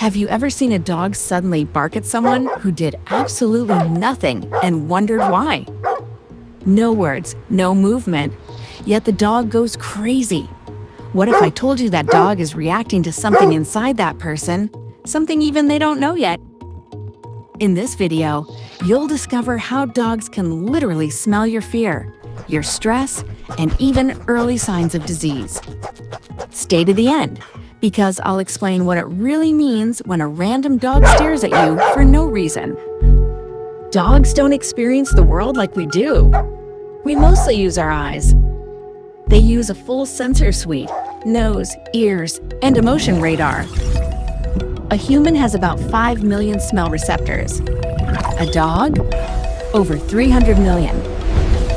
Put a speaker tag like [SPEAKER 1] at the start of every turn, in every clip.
[SPEAKER 1] Have you ever seen a dog suddenly bark at someone who did absolutely nothing and wondered why? No words, no movement, yet the dog goes crazy. What if I told you that dog is reacting to something inside that person, something even they don't know yet? In this video, you'll discover how dogs can literally smell your fear, your stress, and even early signs of disease. Stay to the end, because I'll explain what it really means when a random dog stares at you for no reason. Dogs don't experience the world like we do. We mostly use our eyes. They use a full sensor suite, nose, ears, and emotion radar. A human has about 5 million smell receptors. A dog? Over 300 million.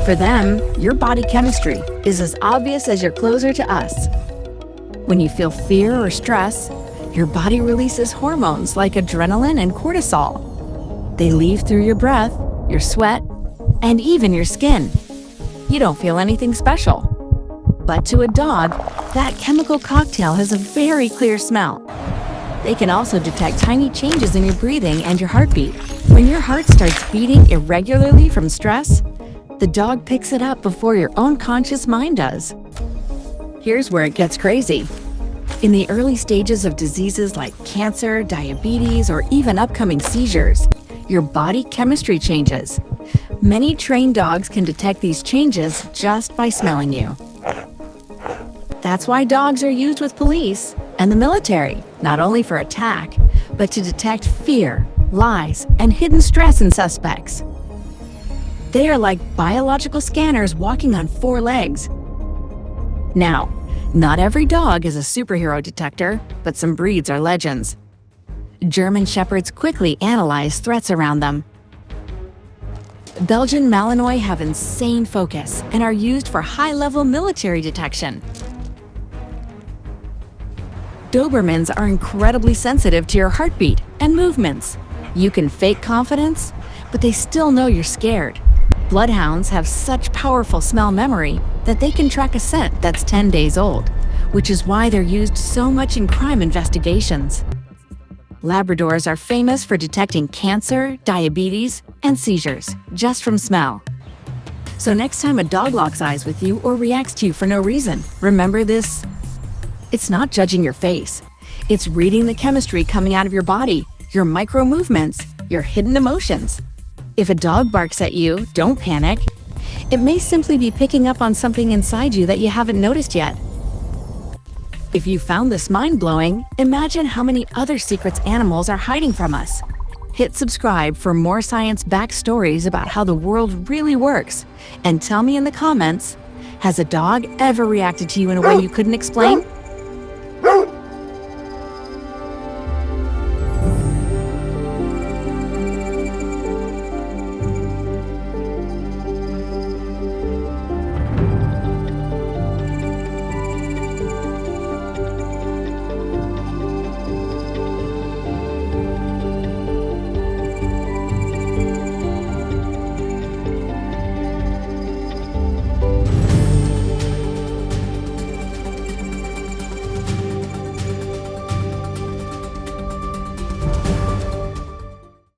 [SPEAKER 1] For them, your body chemistry is as obvious as your clothes are to us. When you feel fear or stress, your body releases hormones like adrenaline and cortisol. They leave through your breath, your sweat, and even your skin. You don't feel anything special. But to a dog, that chemical cocktail has a very clear smell. They can also detect tiny changes in your breathing and your heartbeat. When your heart starts beating irregularly from stress, the dog picks it up before your own conscious mind does. Here's where it gets crazy. In the early stages of diseases like cancer, diabetes, or even upcoming seizures, your body chemistry changes. Many trained dogs can detect these changes just by smelling you. That's why dogs are used with police and the military, not only for attack, but to detect fear, lies, and hidden stress in suspects. They are like biological scanners walking on 4 legs. Now, not every dog is a superhero detector, but some breeds are legends. German Shepherds quickly analyze threats around them. Belgian Malinois have insane focus and are used for high-level military detection. Dobermans are incredibly sensitive to your heartbeat and movements. You can fake confidence, but they still know you're scared. Bloodhounds have such powerful smell memory that they can track a scent that's 10 days old, which is why they're used so much in crime investigations. Labradors are famous for detecting cancer, diabetes, and seizures just from smell. So next time a dog locks eyes with you or reacts to you for no reason, remember this. It's not judging your face. It's reading the chemistry coming out of your body, your micro movements, your hidden emotions. If a dog barks at you, don't panic. It may simply be picking up on something inside you that you haven't noticed yet. If you found this mind-blowing, imagine how many other secrets animals are hiding from us. Hit subscribe for more science-backed stories about how the world really works. And tell me in the comments, has a dog ever reacted to you in a way you couldn't explain?